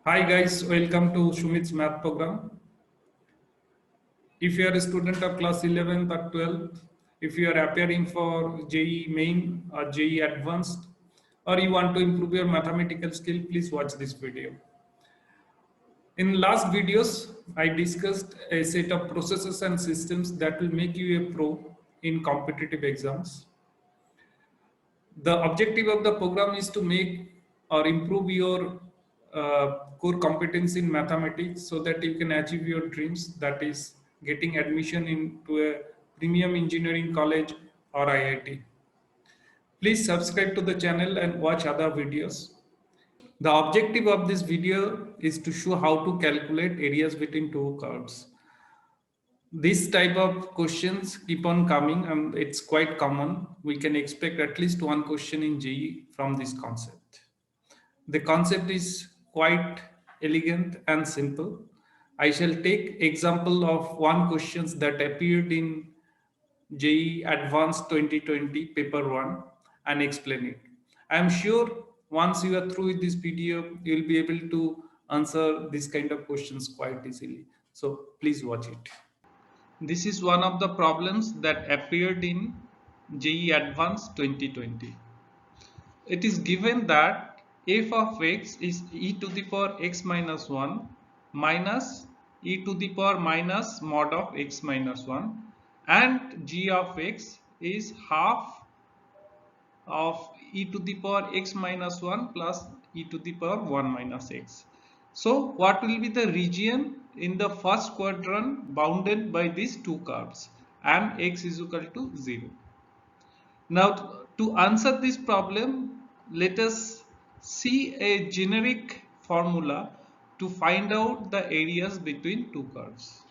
Hi guys, welcome to Shumit's math program. If you are a student of class 11th or 12th, if you are appearing for JEE main or JEE advanced, or you want to improve your mathematical skill, please watch this video. In last videos, I discussed a set of processes and systems that will make you a pro in competitive exams. The objective of the program is to make or improve your core competence in mathematics so that you can achieve your dreams, that is getting admission into a premium engineering college or IIT. Please subscribe to the channel and watch other videos. The objective of this video is to show how to calculate areas between two curves. This type of questions keep on coming and it's quite common. We can expect at least one question in JEE from this concept. The concept is quite elegant and simple. I shall take example of one questions that appeared in JEE Advanced 2020 paper 1 and explain it. I am sure once you are through with this video, you will be able to answer this kind of questions quite easily. So please watch it. This is one of the problems that appeared in JEE Advanced 2020. It is given that f of x is e to the power x minus 1 minus e to the power minus mod of x minus 1 and g of x is half of e to the power x minus 1 plus e to the power 1 minus x. So what will be the region in the first quadrant bounded by these two curves and x is equal to 0. Now to answer this problem, let us see a generic formula to find out the areas between two curves.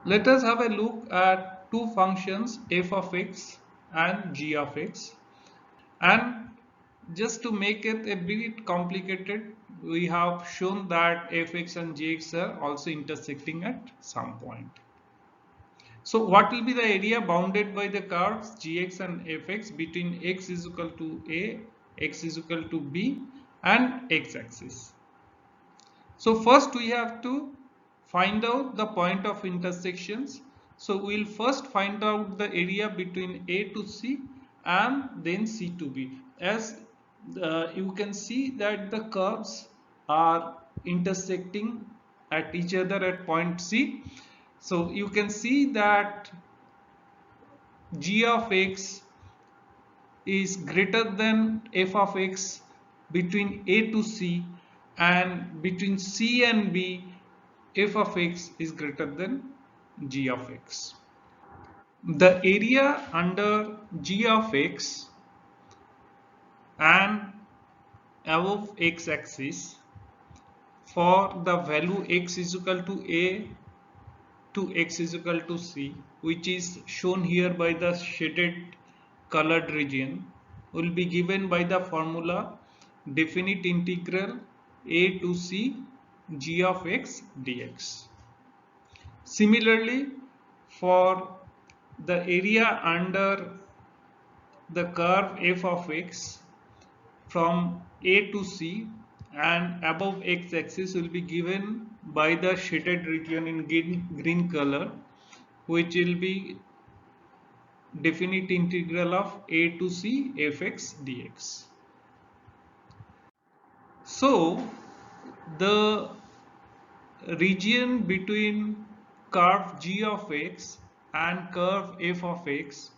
Let us have a look at two functions f of x and g of x. And just to make it a bit complicated, we have shown that fx and gx are also intersecting at some point. So what will be the area bounded by the curves gx and fx between x is equal to a, x is equal to b and x-axis. So first we have to find out the point of intersections. So we will first find out the area between a to c and then c to b. As you can see that the curves are intersecting at each other at point c. So you can see that g of x is greater than f of x between a to c, and between c and b f of x is greater than g of x. The area under g of x and above x axis for the value x is equal to a to x is equal to c, which is shown here by the shaded colored region, will be given by the formula definite integral a to c g of x dx. Similarly, for the area under the curve f of x from a to c and above x axis will be given by the shaded region in green color, which will be definite integral of a to c fx dx. So the region between curve g of x and curve f of x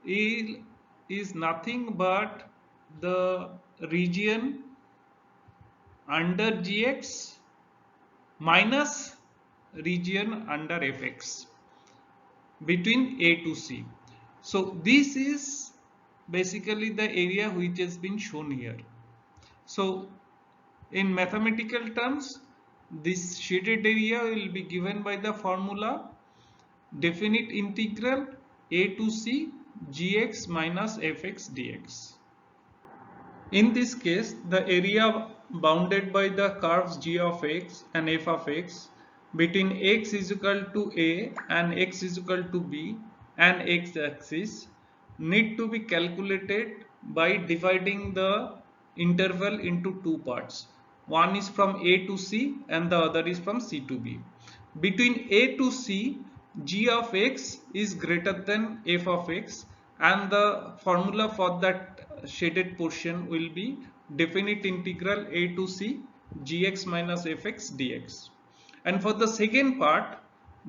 is nothing but the region under gx minus region under fx between a to c. So this is basically the area which has been shown here. So in mathematical terms, this shaded area will be given by the formula definite integral a to c gx minus fx dx. In this case, the area bounded by the curves g of x and f of x between x is equal to a and x is equal to b and x-axis need to be calculated by dividing the interval into two parts. One is from A to C and the other is from C to B. Between A to C, g of x is greater than f of x, and the formula for that shaded portion will be definite integral A to C gx minus fx dx. And for the second part,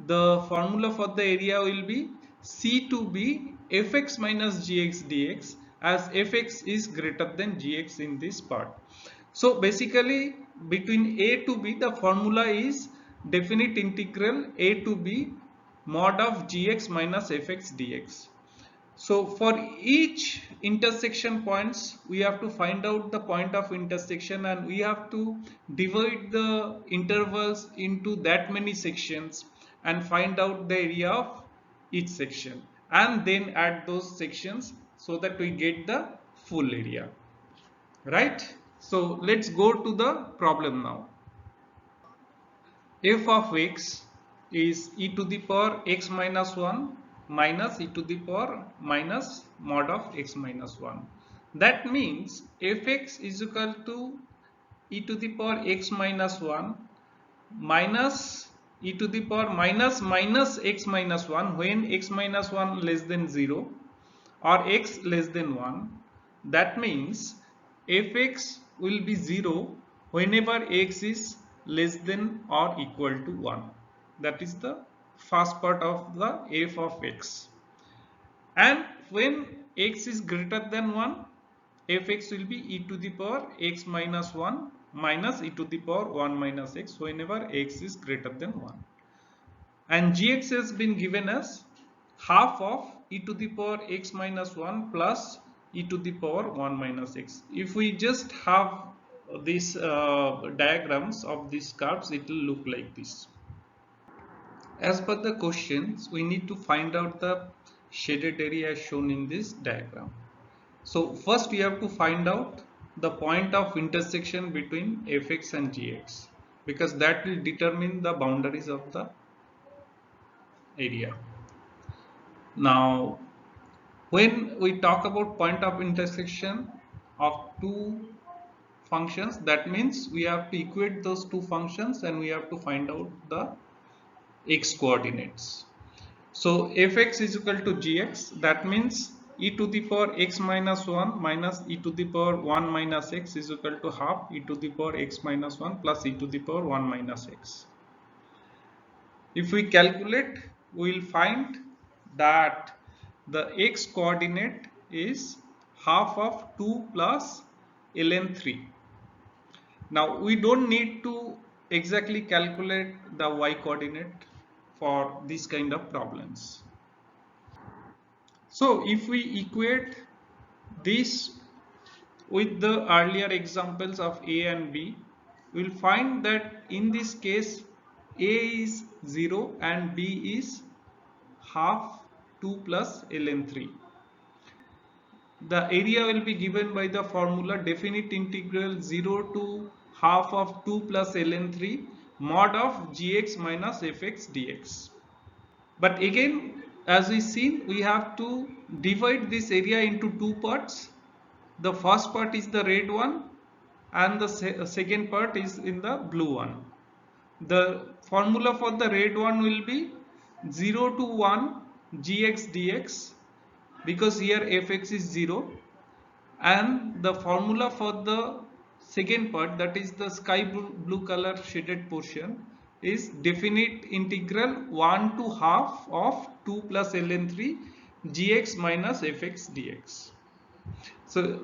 the formula for the area will be C to B fx minus gx dx, as fx is greater than gx in this part. So basically between A to B, the formula is definite integral A to B mod of gx minus fx dx. So for each intersection points, we have to find out the point of intersection, and we have to divide the intervals into that many sections and find out the area of each section, and then add those sections so that we get the full area, right? So let's go to the problem now. F of x is e to the power x minus 1 minus e to the power minus mod of x minus 1. That means fx is equal to e to the power x minus 1 minus e to the power minus x minus 1 when x minus 1 less than 0 or x less than 1. That means fx will be 0 whenever x is less than or equal to 1. That is the first part of the f of x. And when x is greater than 1, fx will be e to the power x minus 1 minus e to the power 1 minus x whenever x is greater than 1. And gx has been given as half of e to the power x minus 1 plus e to the power 1 minus x. If we just have these diagrams of these curves, it will look like this. As per the questions, we need to find out the shaded area shown in this diagram. So first we have to find out the point of intersection between fx and gx, because that will determine the boundaries of the area. Now when we talk about point of intersection of two functions, that means we have to equate those two functions and we have to find out the x coordinates. So fx is equal to gx, that means e to the power x minus 1 minus e to the power 1 minus x is equal to half e to the power x minus 1 plus e to the power 1 minus x. If we calculate, we will find that the x coordinate is half of 2 plus ln 3. Now we don't need to exactly calculate the y coordinate for this kind of problems. So if we equate this with the earlier examples of a and b, we will find that in this case a is 0 and b is half 2 plus ln 3. The area will be given by the formula definite integral 0 to half of 2 plus ln 3 mod of gx minus fx dx. But again, as we seen, we have to divide this area into two parts. The first part is the red one and the second part is in the blue one. The formula for the red one will be 0 to 1 gx dx, because here fx is 0, and the formula for the second part, that is the sky blue color shaded portion, is definite integral 1 to half of 2 plus ln 3 gx minus fx dx. So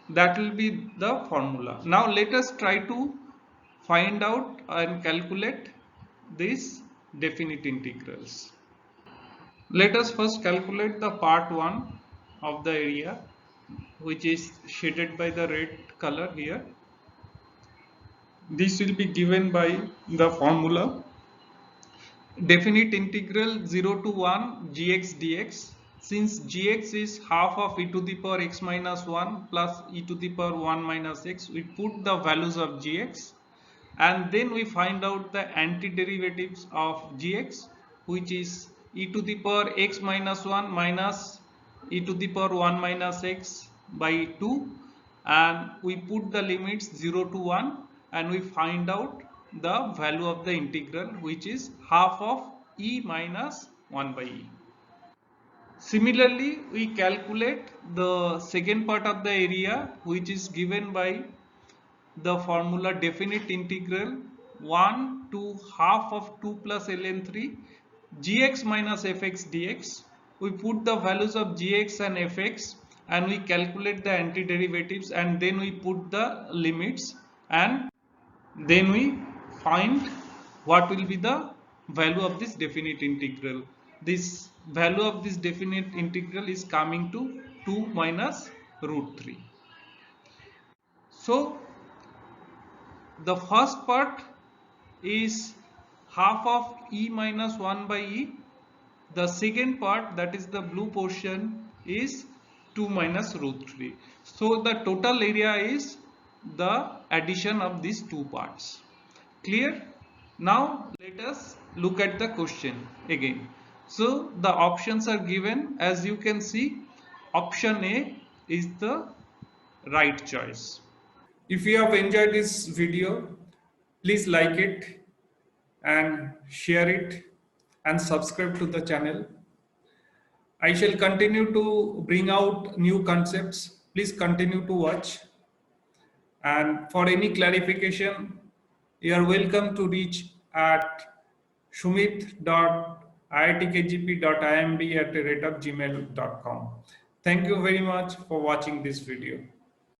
that will be the formula. Now let us try to find out and calculate these definite integrals. Let us first calculate the part 1 of the area, which is shaded by the red color here. This will be given by the formula definite integral 0 to 1 gx dx. Since gx is half of e to the power x minus 1 plus e to the power 1 minus x, we put the values of gx and then we find out the antiderivatives of gx, which is e to the power x minus 1 minus e to the power 1 minus x by 2, and we put the limits 0 to 1, and we find out the value of the integral, which is half of e minus 1 by e. Similarly, we calculate the second part of the area, which is given by the formula definite integral 1 to half of 2 plus ln 3 gx minus fx dx. We put the values of gx and fx and we calculate the antiderivatives, and then we put the limits, and then we find what will be the value of this definite integral. This value of this definite integral is coming to 2 minus root 3. So the first part is half of e minus 1 by e. The second part, that is the blue portion, is 2 minus root 3. So the total area is the addition of these two parts. Clear? Now let us look at the question again. So the options are given. As you can see, option A is the right choice. If you have enjoyed this video, please like it and share it and subscribe to the channel. I shall continue to bring out new concepts. Please continue to watch. And for any clarification, you are welcome to reach at shumit.iitkgp.imb@gmail.com. Thank you very much for watching this video.